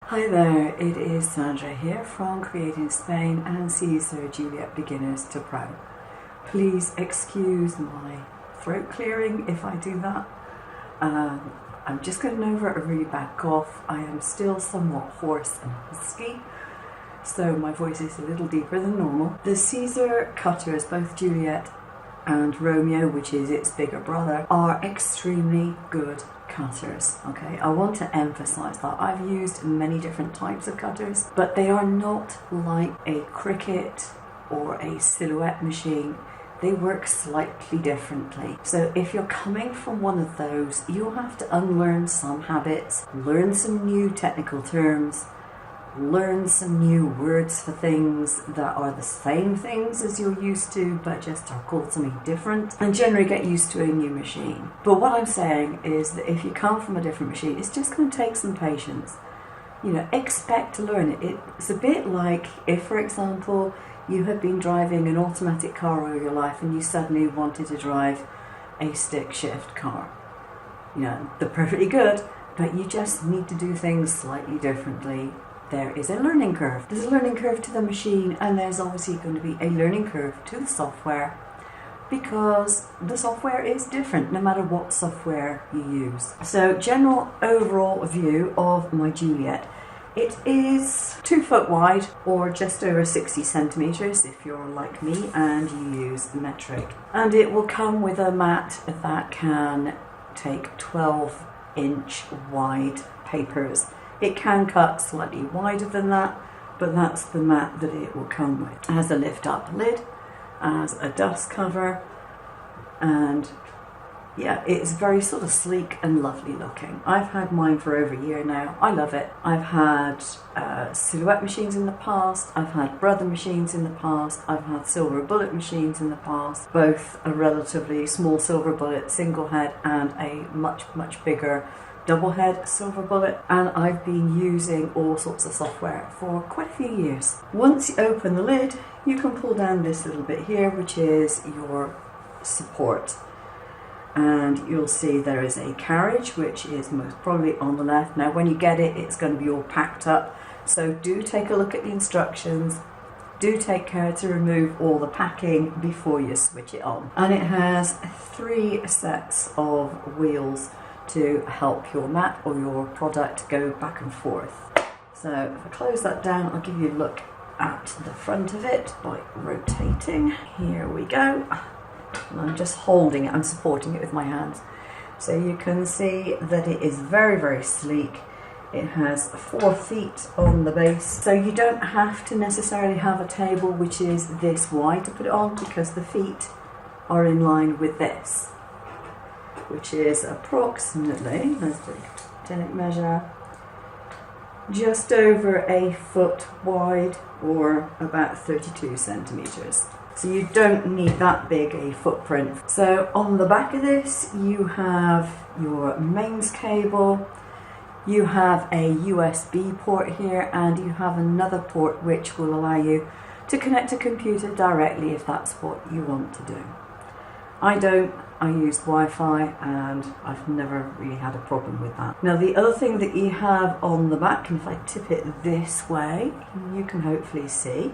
Hi there, it is Sandra here from Creating Spain and Siser Juliet Beginners to Pro. Please excuse my throat clearing if I do that. I'm just getting over a really bad cough. I am still somewhat hoarse and husky, so my voice is a little deeper than normal. The Siser cutters, both Juliet and Romeo, which is its bigger brother, are extremely good cutters. Okay, I want to emphasize that I've used many different types of cutters, but they are not like a Cricut or a silhouette machine. They work slightly differently. So if you're coming from one of those, you'll have to unlearn some habits, learn some new technical terms, learn some new words for things that are the same things as you're used to but just are called something different, and generally get used to a new machine. But what I'm saying is that if you come from a different machine, it's just going to take some patience. You know, expect to learn it. It's a bit like if, for example, you had been driving an automatic car all your life and you suddenly wanted to drive a stick shift car. You know, they're perfectly good, but you just need to do things slightly differently. There is a learning curve. There's a learning curve to the machine, and there's obviously going to be a learning curve to the software, because the software is different no matter what software you use. So, general overall view of my Juliet. It is 2 foot wide, or just over 60 centimeters if you're like me and you use metric. And it will come with a mat that can take 12-inch wide papers. It can cut slightly wider than that, but that's the mat that it will come with. It has a lift up lid, has a dust cover, and yeah, it's very sort of sleek and lovely looking. I've had mine for over a year now. I love it. I've had silhouette machines in the past. I've had brother machines in the past. I've had silver bullet machines in the past, both a relatively small silver bullet single head and a much bigger double head silver bullet, and I've been using all sorts of software for quite a few years. Once you open the lid, you can pull down this little bit here, which is your support, and you'll see there is a carriage, which is most probably on the left. Now when you get it, it's going to be all packed up, so do take a look at the instructions. Do take care to remove all the packing before you switch it on. And it has 3 sets of wheels to help your mat or your product go back and forth. So if I close that down, I'll give you a look at the front of it by rotating. Here we go. And I'm just holding it, I'm supporting it with my hands. So you can see that it is very sleek. It has 4 feet on the base, so you don't have to necessarily have a table which is this wide to put it on, because the feet are in line with this, which is approximately, let's take a measure, just over 1 foot wide, or about 32 centimeters. So you don't need that big a footprint. So on the back of this, you have your mains cable, you have a USB port here, and you have another port which will allow you to connect a computer directly if that's what you want to do. I don't. I use Wi-Fi, and I've never really had a problem with that. Now the other thing that you have on the back, and if I tip it this way, you can hopefully see.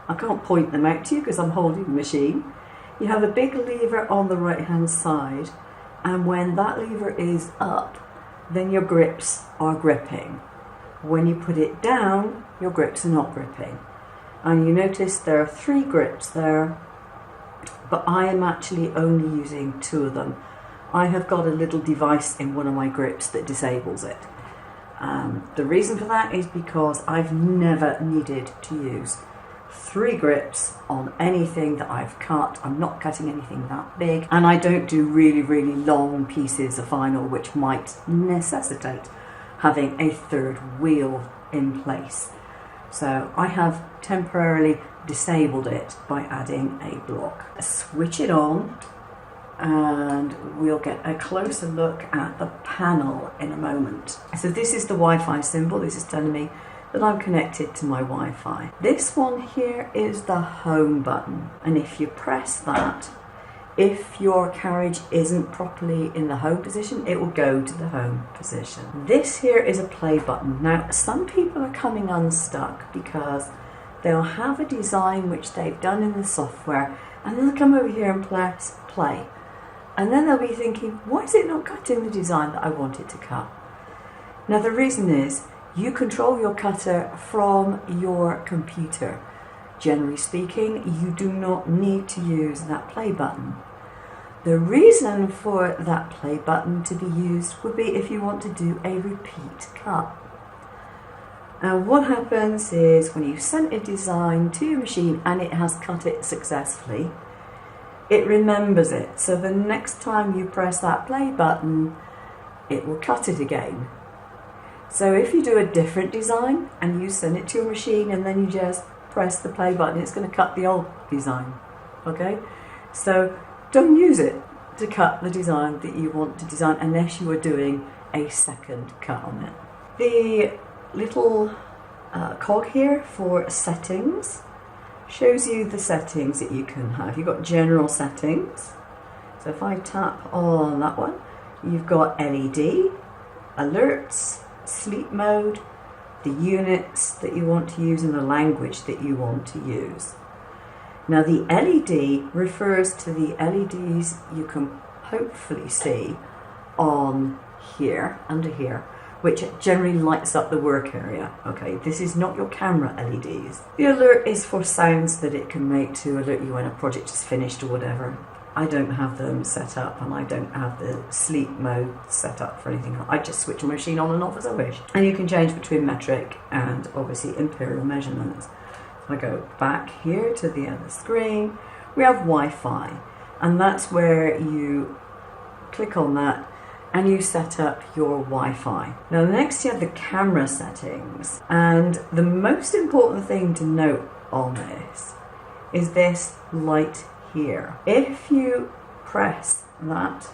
I can't point them out to you because I'm holding the machine. You have a big lever on the right hand side, and when that lever is up, then your grips are gripping. When you put it down, your grips are not gripping. And you notice there are 3 grips there, but I am actually only using 2 of them. I have got a little device in one of my grips that disables it. The reason for that is because I've never needed to use 3 grips on anything that I've cut. I'm not cutting anything that big, and I don't do really long pieces of vinyl which might necessitate having a 3rd wheel in place. So I have temporarily disabled it by adding a block. Switch it on, and we'll get a closer look at the panel in a moment. So this is the Wi-Fi symbol. This is telling me that I'm connected to my Wi-Fi. This one here is the home button, and if you press that, if your carriage isn't properly in the home position, it will go to the home position. This here is a play button. Now, some people are coming unstuck because they'll have a design which they've done in the software, and then they'll come over here and press play. And then they'll be thinking, why is it not cutting the design that I want it to cut? Now, the reason is you control your cutter from your computer. Generally speaking, you do not need to use that play button. The reason for that play button to be used would be if you want to do a repeat cut. And what happens is when you've sent a design to your machine and it has cut it successfully, it remembers it. So the next time you press that play button, it will cut it again. So if you do a different design and you send it to your machine and then you just press the play button, it's going to cut the old design. Okay? So don't use it to cut the design that you want to design unless you are doing a second cut on it. The little cog here for settings shows you the settings that you can have. You've got general settings. So if I tap on that one, you've got LED, alerts, sleep mode, the units that you want to use and the language that you want to use. Now the LED refers to the LEDs you can hopefully see on here, under here, which generally lights up the work area. Okay, this is not your camera LEDs. The alert is for sounds that it can make to alert you when a project is finished or whatever. I don't have them set up, and I don't have the sleep mode set up for anything. I just switch my machine on and off as I wish. And you can change between metric and obviously imperial measurements. If I go back here to the other screen, we have Wi-Fi, and that's where you click on that and you set up your Wi-Fi. Now next you have the camera settings, and the most important thing to note on this is this light here. If you press that,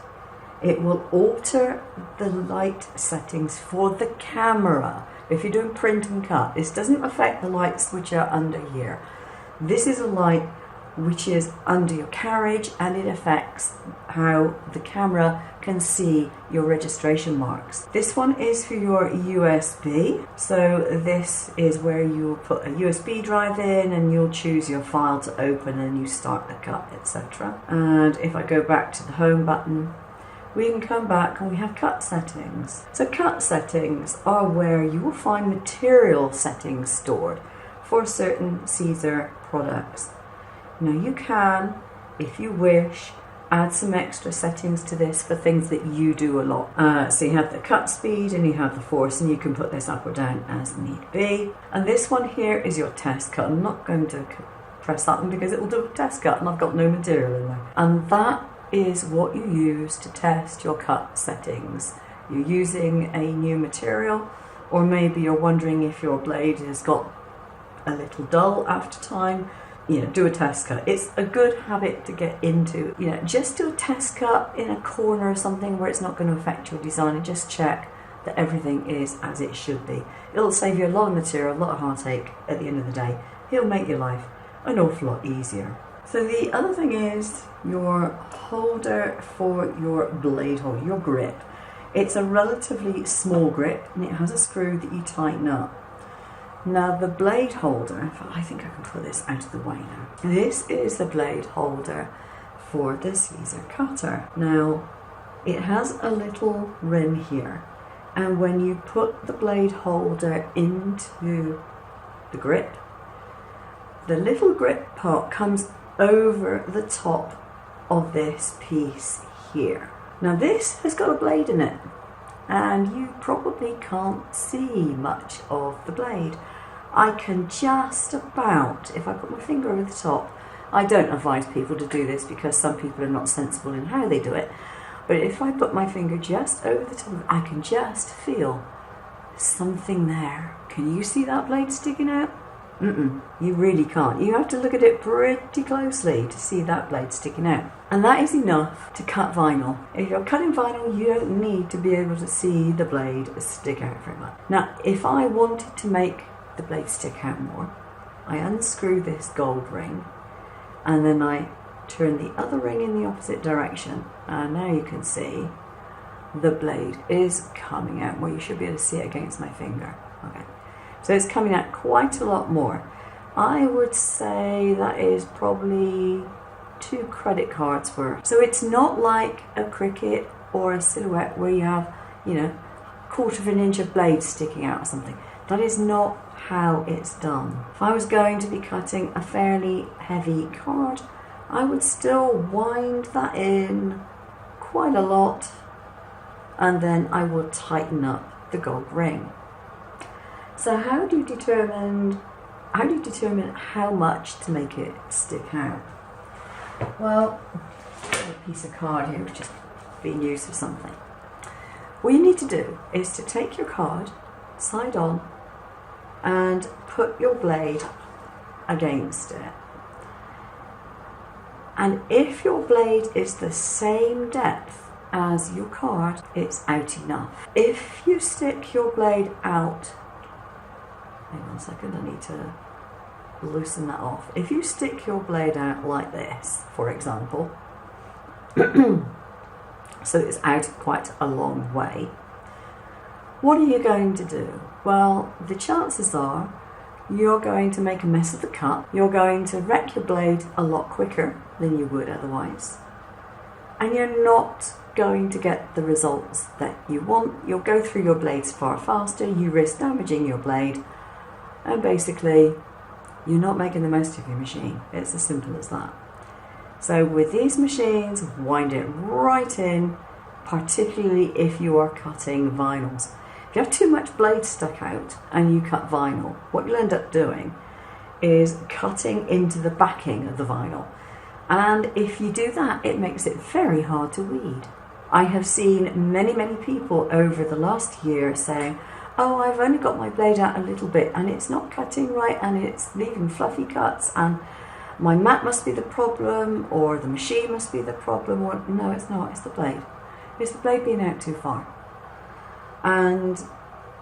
it will alter the light settings for the camera. If you're doing print and cut, this doesn't affect the lights which are under here. This is a light which is under your carriage, and it affects how the camera can see your registration marks. This one is for your USB. So this is where you'll put a USB drive in and you'll choose your file to open and you start the cut, etc. And if I go back to the home button, we can come back and we have cut settings. So cut settings are where you will find material settings stored for certain Siser products. Now you can, if you wish, add some extra settings to this for things that you do a lot. So you have the cut speed and you have the force, and you can put this up or down as need be. And this one here is your test cut. I'm not going to press that one because it will do a test cut and I've got no material in there. And that is what you use to test your cut settings. You're using a new material, or maybe you're wondering if your blade has got a little dull after time. Do a test cut. It's a good habit to get into. Just do a test cut in a corner or something where it's not going to affect your design, and just check that everything is as it should be. It'll save you a lot of material, a lot of heartache at the end of the day. It'll make your life an awful lot easier. So the other thing is your holder for your blade holder, your grip. It's a relatively small grip and it has a screw that you tighten up. Now the blade holder, I think I can put this out of the way now. This is the blade holder for the Siser cutter. Now it has a little rim here, and when you put the blade holder into the grip, the little grip part comes over the top of this piece here. Now this has got a blade in it, and you probably can't see much of the blade. I can just about, if I put my finger over the top, I don't advise people to do this because some people are not sensible in how they do it, but if I put my finger just over the top, I can just feel something there. Can you see that blade sticking out? You really can't. You have to look at it pretty closely to see that blade sticking out. And that is enough to cut vinyl. If you're cutting vinyl, you don't need to be able to see the blade stick out very much. Now, if I wanted to make the blade stick out more, I unscrew this gold ring and then I turn the other ring in the opposite direction, and now you can see the blade is coming out. Well, you should be able to see it against my finger. Okay, so it's coming out quite a lot more. I would say that is probably 2 credit cards worth. So it's not like a cricket or a silhouette where you have, you know, 1/4 of an inch of blade sticking out or something. That is not how it's done. If I was going to be cutting a fairly heavy card, I would still wind that in quite a lot, and then I will tighten up the gold ring. So how do you determine how much to make it stick out? Well, a piece of card here which is being used for something. What you need to do is to take your card side on and put your blade against it. And if your blade is the same depth as your card, it's out enough. If you stick your blade out, hang on a second, I need to loosen that off. If you stick your blade out like this, for example, so it's out quite a long way, what are you going to do? Well, the chances are you're going to make a mess of the cut. You're going to wreck your blade a lot quicker than you would otherwise. And you're not going to get the results that you want. You'll go through your blades far faster, you risk damaging your blade, and basically you're not making the most of your machine. It's as simple as that. So with these machines, wind it right in, particularly if you are cutting vinyls. If you have too much blade stuck out and you cut vinyl, what you'll end up doing is cutting into the backing of the vinyl. And if you do that, it makes it very hard to weed. I have seen many people over the last year saying, oh, I've only got my blade out a little bit and it's not cutting right and it's leaving fluffy cuts and my mat must be the problem, or the machine must be the problem, or no, it's not, it's the blade. It's the blade being out too far. And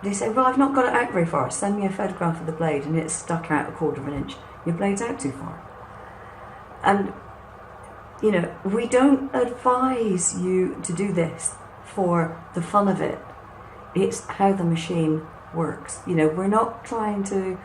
they say, well, I've not got it out very far. Send me a photograph of the blade and it's stuck out 1/4 of an inch. Your blade's out too far. And, you know, we don't advise you to do this for the fun of it. It's how the machine works. You know, we're not trying to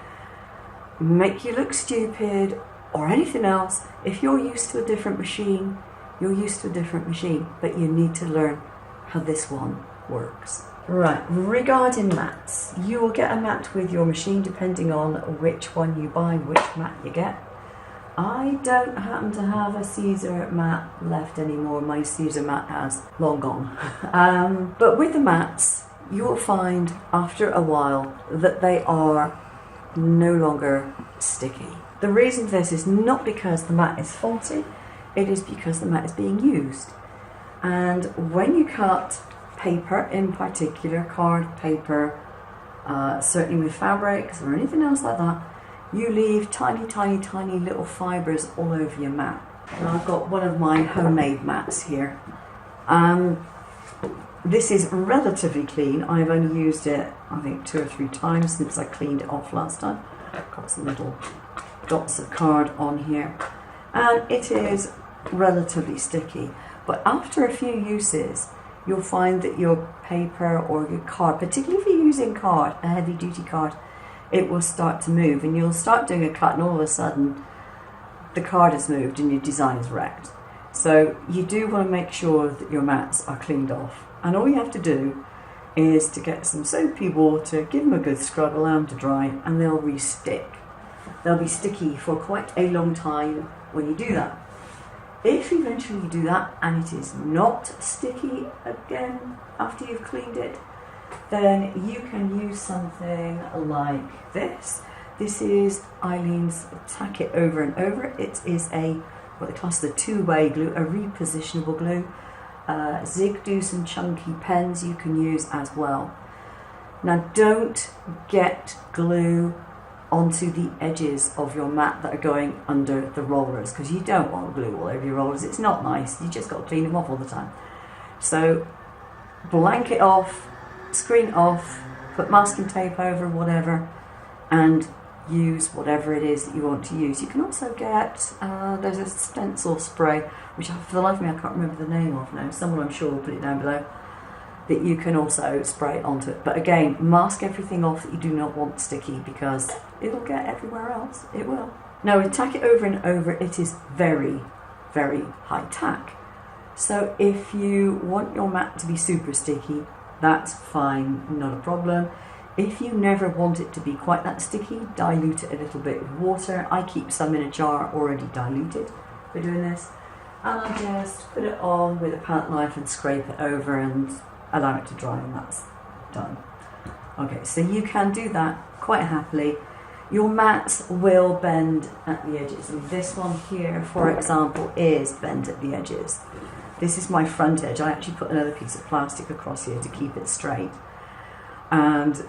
make you look stupid or anything else. If you're used to a different machine, you're used to a different machine, but you need to learn how this one works. Right, regarding mats, you will get a mat with your machine depending on which one you buy, which mat you get. I don't happen to have a Siser mat left anymore. My Siser mat has long gone. But with the mats, you will find after a while that they are no longer sticky. The reason for this is not because the mat is faulty, it is because the mat is being used. And when you cut paper, in particular card paper, certainly with fabrics or anything else like that, you leave tiny little fibres all over your mat. And I've got one of my homemade mats here. This is relatively clean. I've only used it, I think, 2 or 3 times since I cleaned it off last time. I've got some little dots of card on here. And it is relatively sticky. But after a few uses, you'll find that your paper or your card, particularly if you're using card, a heavy duty card, it will start to move and you'll start doing a cut and all of a sudden the card has moved and your design is wrecked. So you do want to make sure that your mats are cleaned off. And all you have to do is to get some soapy water, give them a good scrub, allow them to dry, and they'll re-stick. They'll be sticky for quite a long time when you do that. If eventually you do that and it is not sticky again after you've cleaned it, then you can use something like this. This is Eileen's Tack It Over and Over. It is what they class as a 2-way glue, a repositionable glue. Zig do some chunky pens you can use as well. Now don't get glue onto the edges of your mat that are going under the rollers, because you don't want glue all over your rollers. It's not nice. You just got to clean them off all the time. So blanket off, screen off, put masking tape over, whatever, and use whatever it is that you want to use. You can also get, there's a stencil spray, which for the life of me I can't remember the name of now. Someone I'm sure will put it down below, that you can also spray onto it. But again, mask everything off that you do not want sticky, because it'll get everywhere else. It will. Now with tack it over and over, it is very, very high tack. So if you want your mat to be super sticky, that's fine, not a problem. If you never want it to be quite that sticky, dilute it a little bit with water. I keep some in a jar already diluted for doing this. And I just put it on with a palette knife and scrape it over and allow it to dry, and that's done. Okay, so you can do that quite happily. Your mats will bend at the edges. And this one here, for example, is bent at the edges. This is my front edge. I actually put another piece of plastic across here to keep it straight. And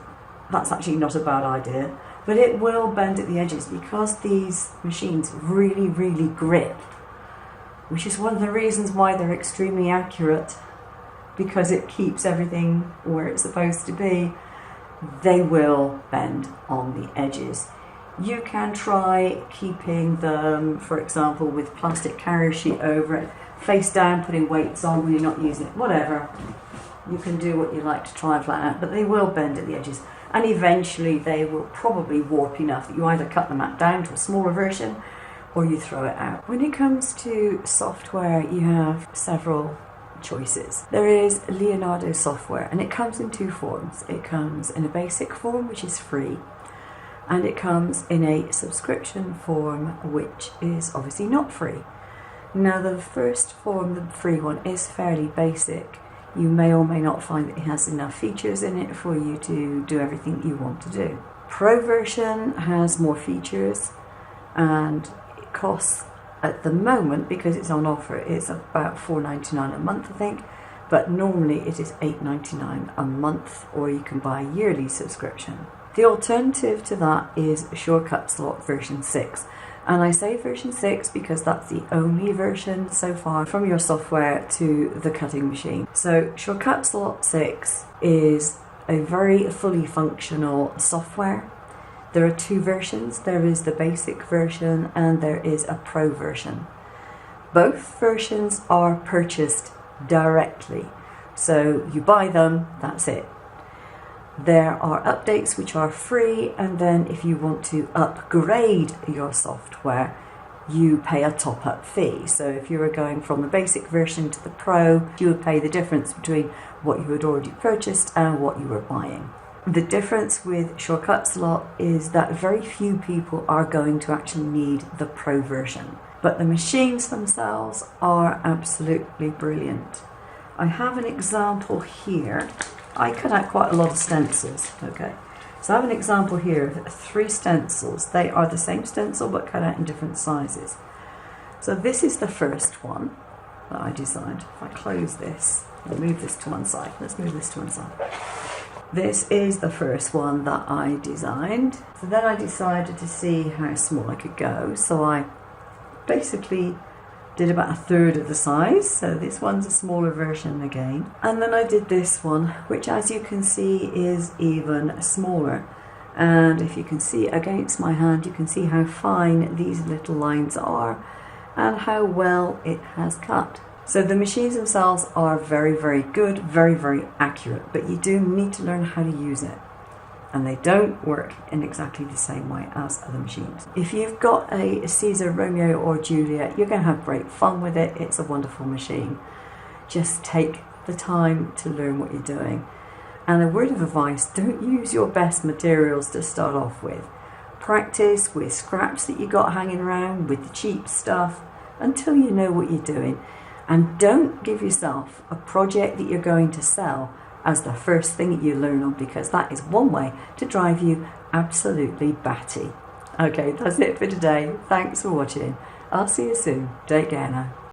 that's actually not a bad idea, but it will bend at the edges because these machines really, really grip, which is one of the reasons why they're extremely accurate, because it keeps everything where it's supposed to be. They will bend on the edges. You can try keeping them, for example, with plastic carrier sheet over it, face down, putting weights on when you're not using it, whatever. You can do what you like to try and flatten out, but they will bend at the edges. And eventually they will probably warp enough that you either cut the mat down to a smaller version or you throw it out. When it comes to software, you have several choices. There is Leonardo software, and it comes in two forms. It comes in a basic form, which is free, and it comes in a subscription form, which is obviously not free. Now the first form, the free one, is fairly basic. You may or may not find that it has enough features in it for you to do everything you want to do. Pro version has more features, and it costs, at the moment, because it's on offer, it's about $4.99 a month, I think, but normally it is $8.99 a month, or you can buy a yearly subscription. The alternative to that is Shortcut Slot version 6. And I say version 6 because that's the only version so far from your software to the cutting machine. So Shortcut Slot 6 is a very fully functional software. There are two versions. There is the basic version and there is a pro version. Both versions are purchased directly. So you buy them, that's it. There are updates which are free, and then if you want to upgrade your software, you pay a top-up fee. So if you were going from the basic version to the pro, you would pay the difference between what you had already purchased and what you were buying. The difference with Shortcut Slot is that very few people are going to actually need the pro version, but the machines themselves are absolutely brilliant. I have an example here. I cut out quite a lot of stencils, okay. So I have an example here of 3 stencils. They are the same stencil but cut out in different sizes. So this is the first one that I designed. If I close this and move this to one side, let's move this to one side. This is the first one that I designed. So then I decided to see how small I could go. So I basically did about 1/3 of the size, so this one's a smaller version again. And then I did this one, which as you can see is even smaller. And if you can see against my hand, you can see how fine these little lines are and how well it has cut. So the machines themselves are very, very good, very, very accurate, but you do need to learn how to use it. And they don't work in exactly the same way as other machines. If you've got a Siser Romeo or Juliet, you're going to have great fun with it. It's a wonderful machine. Just take the time to learn what you're doing. And a word of advice, don't use your best materials to start off with. Practice with scraps that you got hanging around, with the cheap stuff, until you know what you're doing. And don't give yourself a project that you're going to sell as the first thing that you learn on, because that is one way to drive you absolutely batty. Okay, that's it for today. Thanks for watching. I'll see you soon. Take care now.